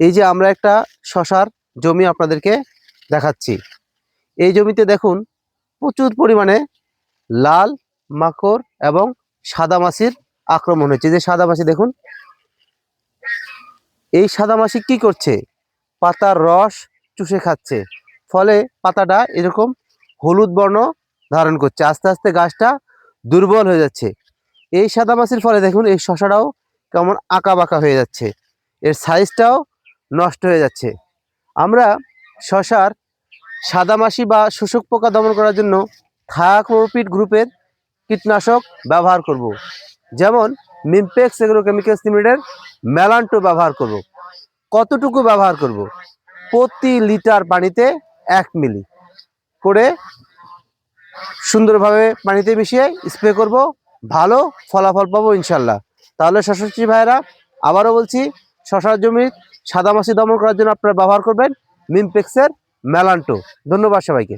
এই যে আমরা একটা শশার জমি আপনাদেরকে দেখাচ্ছি। এই জমিতে দেখুন প্রচুর পরিমাণে লাল মাকড় এবং সাদা মাছির আক্রমণ হয়েছে। যে সাদা মাছি দেখুন, এই সাদা মাছি কি করছে? পাতার রস চুষে খাচ্ছে, ফলে পাতাটা এরকম হলুদ বর্ণ ধারণ করছে। আস্তে আস্তে গাছটা দুর্বল হয়ে যাচ্ছে। এই সাদা মাছির ফলে দেখুন এই শশাটাও কেমন আঁকা বাঁকা হয়ে যাচ্ছে, এর সাইজটাও নষ্ট হয়ে যাচ্ছে। আমরা শশার সাদামাছি বা শোষক পোকা দমন করার জন্য থায়াক্লোরোপিড গ্রুপের কীটনাশক ব্যবহার করব। যেমন মিমপেক্স এগ্রোকেমিক্যালস লিমিটেডের ম্যালান্টো ব্যবহার করব। কতটুকু ব্যবহার করব? প্রতি লিটার পানিতে 1 মিলি করে সুন্দরভাবে পানিতে মিশিয়ে স্প্রে করব। ভালো ফলাফল পাবো ইনশাল্লাহ। তাহলে শশা চাষী ভাইয়েরা, আবারও বলছি, শশার জমির সাদামাছি দমন করার জন্য আপনারা ব্যবহার করবেন মিমপেক্সের ম্যালান্টো। ধন্যবাদ সবাইকে।